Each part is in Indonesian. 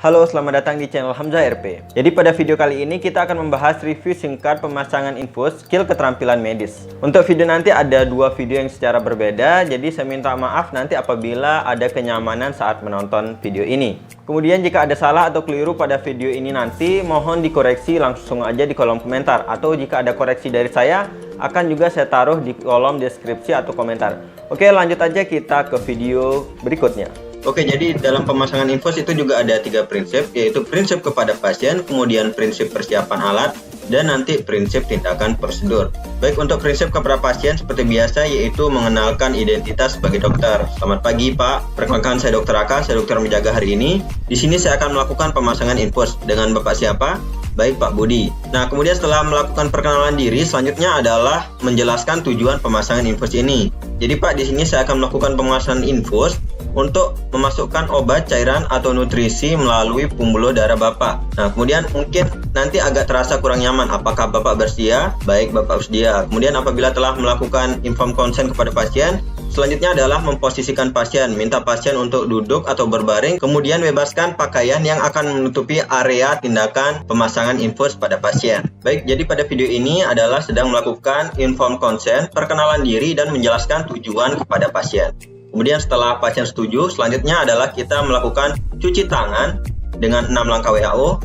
Halo, selamat datang di channel Hamzah RP. Jadi pada video kali ini kita akan membahas review singkat pemasangan infus skill keterampilan medis. Untuk video nanti ada dua video yang secara berbeda, jadi saya minta maaf nanti apabila ada kenyamanan saat menonton video ini. Kemudian jika ada salah atau keliru pada video ini nanti, mohon dikoreksi langsung aja di kolom komentar. Atau jika ada koreksi dari saya, akan juga saya taruh di kolom deskripsi atau komentar. Oke, lanjut aja kita ke video berikutnya. Oke, jadi dalam pemasangan infus itu juga ada 3 prinsip, yaitu prinsip kepada pasien, kemudian prinsip persiapan alat, dan nanti prinsip tindakan prosedur. Baik, untuk prinsip kepada pasien seperti biasa yaitu mengenalkan identitas sebagai dokter. Selamat pagi Pak, perkenalkan saya Dr. Aka, saya dokter menjaga hari ini. Di sini saya akan melakukan pemasangan infus dengan Bapak siapa? Baik, Pak Budi. Nah, kemudian setelah melakukan perkenalan diri, selanjutnya adalah menjelaskan tujuan pemasangan infus ini. Jadi Pak, di sini saya akan melakukan pemasangan infus untuk memasukkan obat, cairan, atau nutrisi melalui pembuluh darah Bapak. Nah, kemudian mungkin nanti agak terasa kurang nyaman. Apakah Bapak bersedia? Baik, Bapak bersedia. Kemudian apabila telah melakukan inform consent kepada pasien, selanjutnya adalah memposisikan pasien, minta pasien untuk duduk atau berbaring, kemudian bebaskan pakaian yang akan menutupi area tindakan pemasangan infus pada pasien. Baik, jadi pada video ini adalah sedang melakukan inform consent, perkenalan diri, dan menjelaskan tujuan kepada pasien. Kemudian setelah pasien setuju, selanjutnya adalah kita melakukan cuci tangan dengan 6 langkah WHO.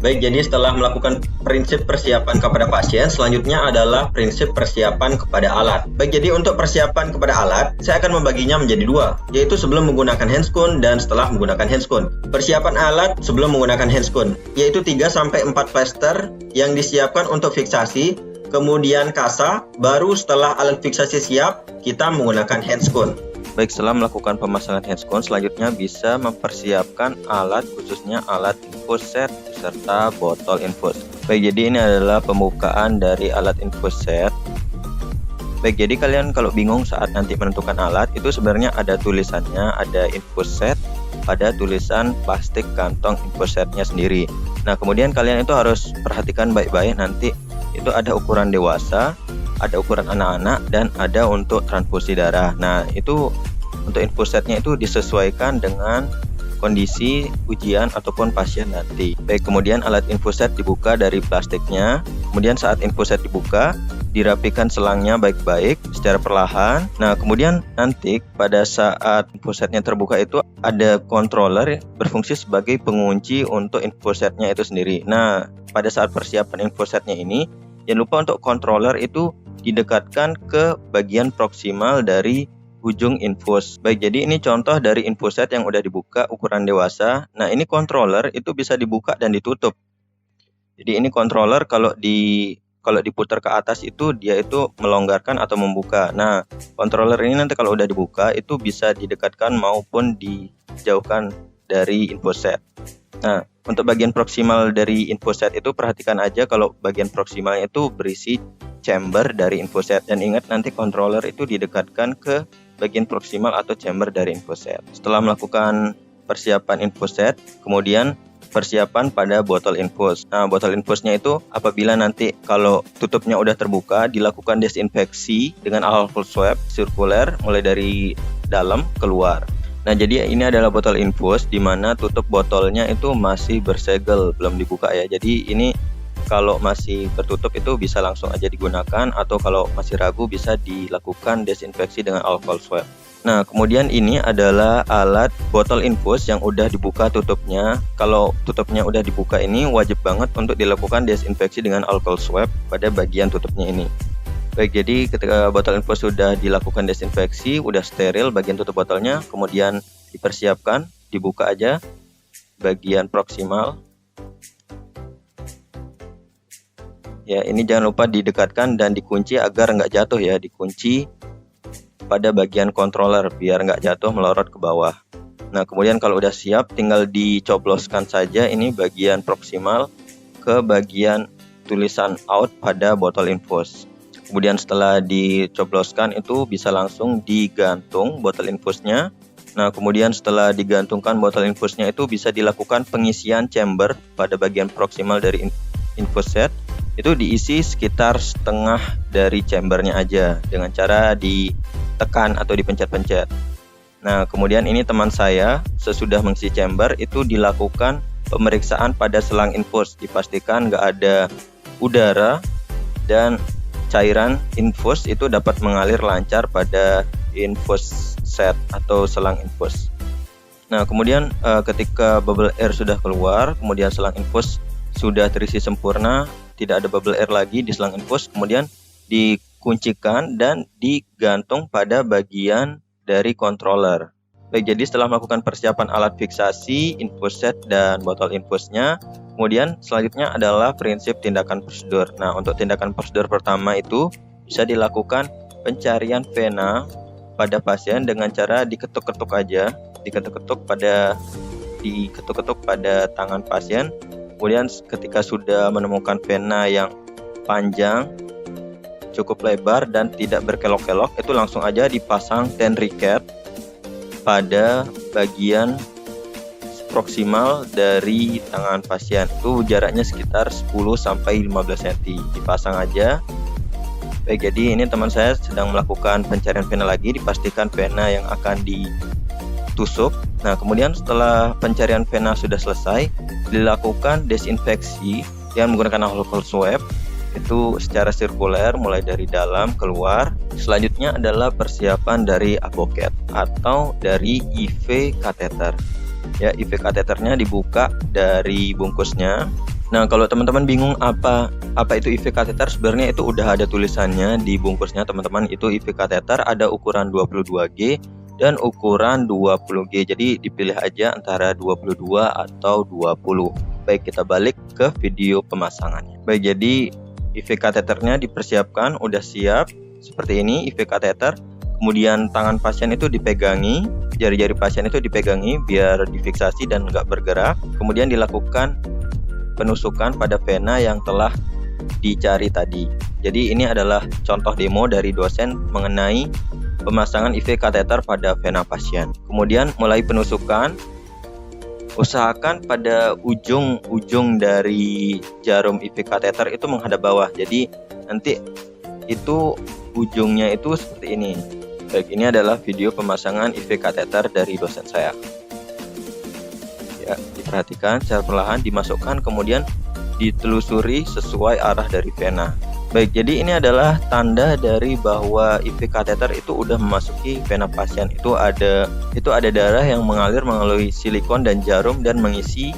Baik, jadi setelah melakukan prinsip persiapan kepada pasien, selanjutnya adalah prinsip persiapan kepada alat. Baik, jadi untuk persiapan kepada alat, saya akan membaginya menjadi dua, yaitu sebelum menggunakan handscoon dan setelah menggunakan handscoon. Persiapan alat sebelum menggunakan handscoon, yaitu 3-4 plaster yang disiapkan untuk fiksasi, kemudian kasa, baru setelah alat fiksasi siap, kita menggunakan handscoon. Baik, setelah melakukan pemasangan handscoon, selanjutnya bisa mempersiapkan alat, khususnya alat infus set serta botol infus. Baik, jadi ini adalah pembukaan dari alat infus set. Baik, jadi kalian kalau bingung saat nanti menentukan alat, itu sebenarnya ada tulisannya, ada infus set, ada tulisan plastik kantong infus setnya sendiri. Nah, kemudian kalian itu harus perhatikan baik-baik, nanti itu ada ukuran dewasa, ada ukuran anak-anak, dan ada untuk transfusi darah. Nah, itu untuk infus setnya itu disesuaikan dengan kondisi ujian ataupun pasien nanti. Baik, kemudian alat infus set dibuka dari plastiknya. Kemudian saat infus set dibuka, dirapikan selangnya baik-baik secara perlahan. Nah, kemudian nanti pada saat infus setnya terbuka itu ada controller berfungsi sebagai pengunci untuk infus setnya itu sendiri. Nah, pada saat persiapan infus setnya ini, jangan lupa untuk controller itu didekatkan ke bagian proksimal dari ujung infus. Baik, jadi ini contoh dari infus set yang udah dibuka ukuran dewasa. Nah, ini controller itu bisa dibuka dan ditutup. Jadi ini controller kalau diputar ke atas itu dia itu melonggarkan atau membuka. Nah, controller ini nanti kalau udah dibuka itu bisa didekatkan maupun dijauhkan dari infus set. Nah, untuk bagian proksimal dari infus set itu perhatikan aja kalau bagian proksimalnya itu berisi chamber dari infus set, dan ingat nanti controller itu didekatkan ke bagian proksimal atau chamber dari infus set. Setelah melakukan persiapan infus set, kemudian persiapan pada botol infus. Nah, botol infusnya itu apabila nanti kalau tutupnya udah terbuka, dilakukan desinfeksi dengan alcohol swab sirkuler mulai dari dalam keluar. Nah, jadi ini adalah botol infus di mana tutup botolnya itu masih bersegel, belum dibuka ya. Jadi ini kalau masih tertutup itu bisa langsung aja digunakan, atau kalau masih ragu bisa dilakukan desinfeksi dengan alcohol swab. Nah, kemudian ini adalah alat botol infus yang udah dibuka tutupnya. Kalau tutupnya udah dibuka ini wajib banget untuk dilakukan desinfeksi dengan alcohol swab pada bagian tutupnya ini. Baik, jadi ketika botol infus sudah dilakukan desinfeksi, udah steril bagian tutup botolnya, kemudian dipersiapkan, dibuka aja bagian proksimal. Ya, ini jangan lupa didekatkan dan dikunci agar nggak jatuh ya, dikunci pada bagian controller biar nggak jatuh melorot ke bawah. Nah, kemudian kalau udah siap tinggal dicobloskan saja ini bagian proksimal ke bagian tulisan out pada botol infus. Kemudian setelah dicobloskan itu bisa langsung digantung botol infusnya. Nah, kemudian setelah digantungkan botol infusnya itu bisa dilakukan pengisian chamber pada bagian proksimal dari infus set. Itu diisi sekitar setengah dari chambernya aja dengan cara ditekan atau dipencet-pencet. Nah, kemudian ini teman saya sesudah mengisi chamber itu dilakukan pemeriksaan pada selang infus. Dipastikan nggak ada udara dan cairan infus itu dapat mengalir lancar pada infus set atau selang infus. Nah, kemudian ketika bubble air sudah keluar, kemudian selang infus sudah terisi sempurna, tidak ada bubble air lagi di selang infus, kemudian dikuncikan dan digantung pada bagian dari controller. Baik, jadi setelah melakukan persiapan alat fiksasi, infus set, dan botol infusnya, kemudian selanjutnya adalah prinsip tindakan prosedur. Nah, untuk tindakan prosedur pertama itu bisa dilakukan pencarian vena pada pasien dengan cara diketuk-ketuk aja, diketuk-ketuk pada tangan pasien. Kemudian ketika sudah menemukan vena yang panjang, cukup lebar dan tidak berkelok-kelok, itu langsung aja dipasang tenriket pada bagian proksimal dari tangan pasien. Itu jaraknya sekitar 10-15 cm. Dipasang aja. Baik, jadi ini teman saya sedang melakukan pencarian vena lagi, dipastikan vena yang akan ditusuk. Nah, kemudian setelah pencarian vena sudah selesai, dilakukan desinfeksi dengan menggunakan alkohol swab itu secara sirkuler mulai dari dalam keluar. Selanjutnya adalah persiapan dari avocat atau dari IV kateter. Ya, IV kateternya dibuka dari bungkusnya. Nah, kalau teman-teman bingung apa itu IV kateter, sebenarnya itu udah ada tulisannya di bungkusnya, teman-teman. Itu IV kateter ada ukuran 22G dan ukuran 20G. Jadi dipilih aja antara 22 atau 20. Baik, kita balik ke video pemasangannya. Baik, jadi IV kateternya dipersiapkan, udah siap seperti ini IV kateter. Kemudian tangan pasien itu dipegangi, jari-jari pasien itu dipegangi biar difiksasi dan nggak bergerak. Kemudian dilakukan penusukan pada vena yang telah dicari tadi. Jadi ini adalah contoh demo dari dosen mengenai pemasangan IV kateter pada vena pasien. Kemudian mulai penusukan. Usahakan pada ujung dari jarum IV kateter itu menghadap bawah. Jadi nanti itu ujungnya itu seperti ini. Baik, ini adalah video pemasangan IV kateter dari dosen saya. Ya, diperhatikan secara perlahan dimasukkan, kemudian ditelusuri sesuai arah dari vena. Baik, jadi ini adalah tanda dari bahwa IV kateter itu udah memasuki vena pasien. Itu ada darah yang mengalir melalui silikon dan jarum dan mengisi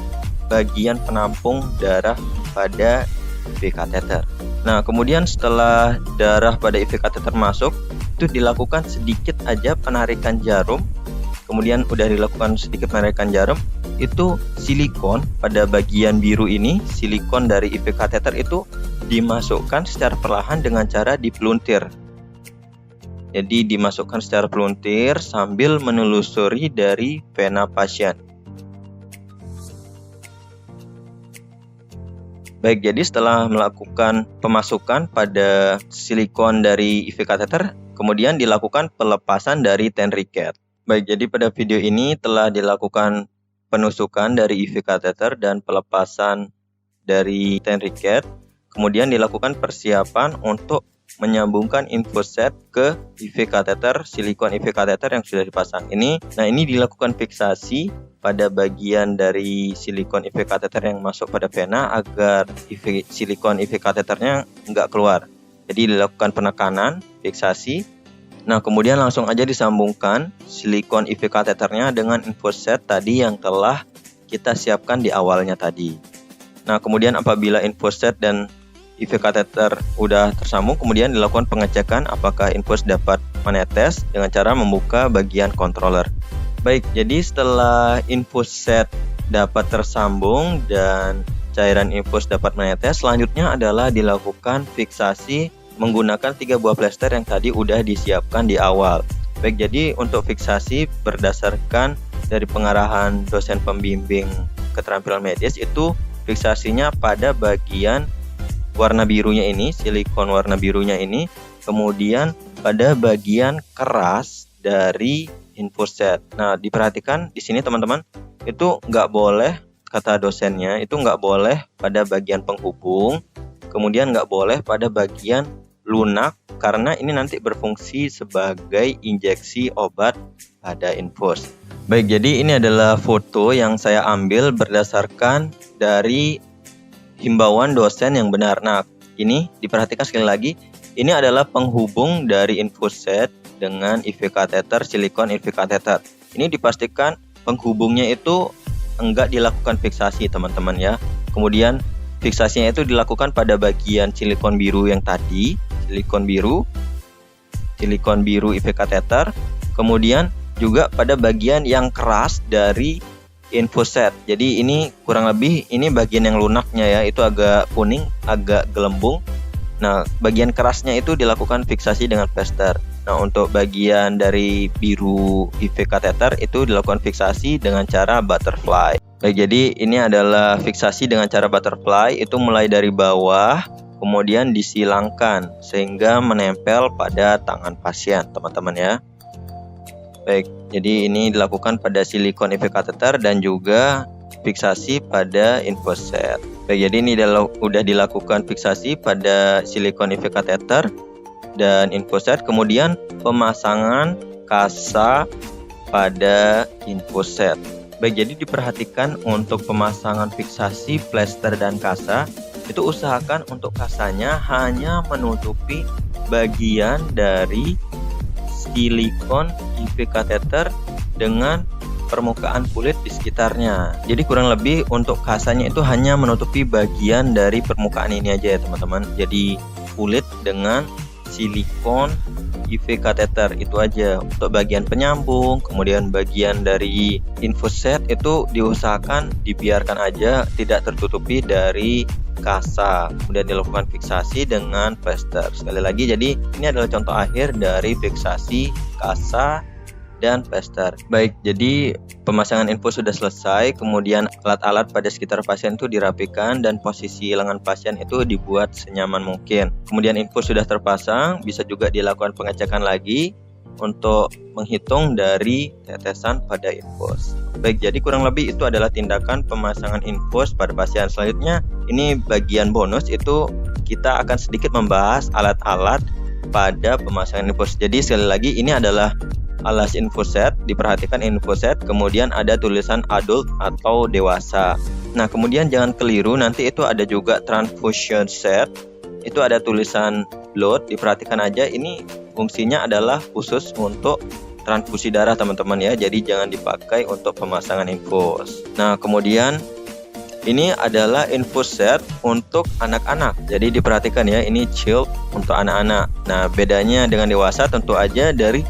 bagian penampung darah pada IV kateter. Nah, kemudian setelah darah pada IV kateter masuk, itu dilakukan sedikit aja penarikan jarum. Kemudian udah dilakukan sedikit penarikan jarum, itu silikon pada bagian biru ini, silikon dari IV kateter itu dimasukkan secara perlahan dengan cara dipeluntir. Jadi dimasukkan secara peluntir sambil menelusuri dari vena pasien. Baik, jadi setelah melakukan pemasukan pada silikon dari IV kateter, kemudian dilakukan pelepasan dari tenriket. Baik, jadi pada video ini telah dilakukan penusukan dari IV kateter dan pelepasan dari tenriket. Kemudian dilakukan persiapan untuk menyambungkan infus set ke IV kateter, silikon IV kateter yang sudah dipasang ini. Nah, ini dilakukan fiksasi pada bagian dari silikon IV kateter yang masuk pada vena agar silikon IV kateternya nggak keluar. Jadi dilakukan penekanan, fiksasi. Nah, kemudian langsung aja disambungkan silikon IV kateternya dengan infus set tadi yang telah kita siapkan di awalnya tadi. Nah, kemudian apabila infus set dan IV kateter udah tersambung, kemudian dilakukan pengecekan apakah infus dapat menetes dengan cara membuka bagian controller. Baik, jadi setelah infus set dapat tersambung dan cairan infus dapat menetes, selanjutnya adalah dilakukan fiksasi menggunakan 3 buah plester yang tadi udah disiapkan di awal. Baik, jadi untuk fiksasi berdasarkan dari pengarahan dosen pembimbing keterampilan medis itu fiksasinya pada bagian warna birunya ini, silikon warna birunya ini, kemudian pada bagian keras dari infus set. Nah, diperhatikan di sini teman-teman, itu nggak boleh, kata dosennya, itu nggak boleh pada bagian penghubung, kemudian nggak boleh pada bagian lunak karena ini nanti berfungsi sebagai injeksi obat pada infus. Baik, jadi ini adalah foto yang saya ambil berdasarkan dari himbauan dosen yang benar. Nah, ini diperhatikan sekali lagi, ini adalah penghubung dari infus set dengan IV kateter, silikon IV kateter. Ini dipastikan penghubungnya itu enggak dilakukan fiksasi, teman-teman ya. Kemudian fiksasinya itu dilakukan pada bagian silikon biru yang tadi, silikon biru IV kateter, kemudian juga pada bagian yang keras dari infus set. Jadi ini kurang lebih ini bagian yang lunaknya ya, itu agak kuning, agak gelembung. Nah, bagian kerasnya itu dilakukan fiksasi dengan plester. Nah, untuk bagian dari biru IV kateter itu dilakukan fiksasi dengan cara butterfly. Baik, jadi ini adalah fiksasi dengan cara butterfly, itu mulai dari bawah kemudian disilangkan sehingga menempel pada tangan pasien, teman-teman ya. Baik, jadi ini dilakukan pada silikon IV kateter dan juga fiksasi pada infus set. Baik, jadi ini sudah dilakukan fiksasi pada silikon IV kateter dan infus set, kemudian pemasangan kasa pada infus set. Baik, jadi diperhatikan untuk pemasangan fiksasi plester dan kasa itu usahakan untuk kasanya hanya menutupi bagian dari silikon IV kateter dengan permukaan kulit di sekitarnya. Jadi kurang lebih untuk kasanya itu hanya menutupi bagian dari permukaan ini aja ya teman-teman. Jadi kulit dengan silikon IV kateter itu aja. Untuk bagian penyambung, kemudian bagian dari infus set itu diusahakan dibiarkan aja, tidak tertutupi dari kasa. Kemudian dilakukan fiksasi dengan plester. Sekali lagi, jadi ini adalah contoh akhir dari fiksasi kasa dan plester. Baik, jadi pemasangan infus sudah selesai, kemudian alat-alat pada sekitar pasien itu dirapikan dan posisi lengan pasien itu dibuat senyaman mungkin. Kemudian infus sudah terpasang, bisa juga dilakukan pengecekan lagi untuk menghitung dari tetesan pada infus. Baik, jadi kurang lebih itu adalah tindakan pemasangan infus pada pasien. Selanjutnya, ini bagian bonus itu kita akan sedikit membahas alat-alat pada pemasangan infus. Jadi sekali lagi ini adalah alas infus set, diperhatikan infus set, kemudian ada tulisan adult atau dewasa. Nah, kemudian jangan keliru, nanti itu ada juga transfusion set, itu ada tulisan blood, diperhatikan aja ini fungsinya adalah khusus untuk transfusi darah teman-teman ya, jadi jangan dipakai untuk pemasangan infus. Nah, kemudian ini adalah infus set untuk anak-anak, jadi diperhatikan ya, ini child untuk anak-anak. Nah, bedanya dengan dewasa tentu aja dari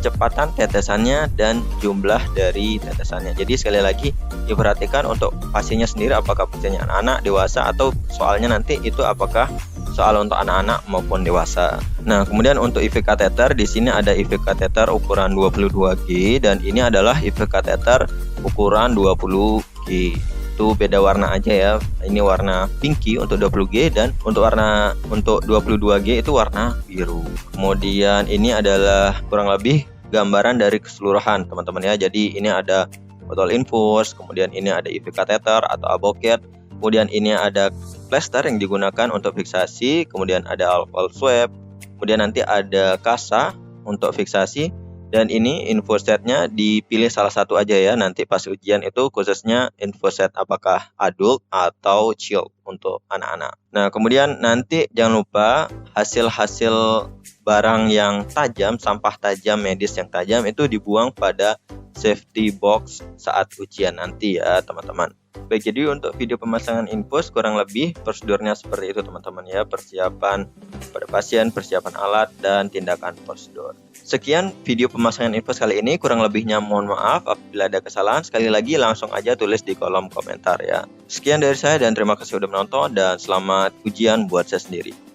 kecepatan tetesannya dan jumlah dari tetesannya. Jadi sekali lagi diperhatikan untuk pasiennya sendiri, apakah pasiennya anak-anak, dewasa, atau soalnya nanti itu apakah soal untuk anak-anak maupun dewasa. Nah, kemudian untuk IV kateter di sini ada IV kateter ukuran 22G dan ini adalah IV kateter ukuran 20G. Itu beda warna aja ya. Ini warna pinky untuk 20G dan untuk 22G itu warna biru. Kemudian ini adalah kurang lebih gambaran dari keseluruhan teman-teman ya. Jadi ini ada botol infus, kemudian ini ada IV kateter atau aboket, kemudian ini ada plester yang digunakan untuk fiksasi, kemudian ada alcohol swab, kemudian nanti ada kasa untuk fiksasi, dan ini infus setnya dipilih salah satu aja ya, nanti pas ujian itu khususnya infus set apakah adult atau child untuk anak-anak. Nah, kemudian nanti jangan lupa hasil-hasil barang yang tajam, sampah tajam, medis yang tajam itu dibuang pada safety box saat ujian nanti ya teman-teman. Baik, jadi untuk video pemasangan infus kurang lebih prosedurnya seperti itu teman-teman ya, persiapan pada pasien, persiapan alat, dan tindakan prosedur. Sekian video pemasangan infus kali ini, kurang lebihnya mohon maaf apabila ada kesalahan. Sekali lagi langsung aja tulis di kolom komentar ya. Sekian dari saya dan terima kasih sudah menonton dan selamat ujian buat saya sendiri.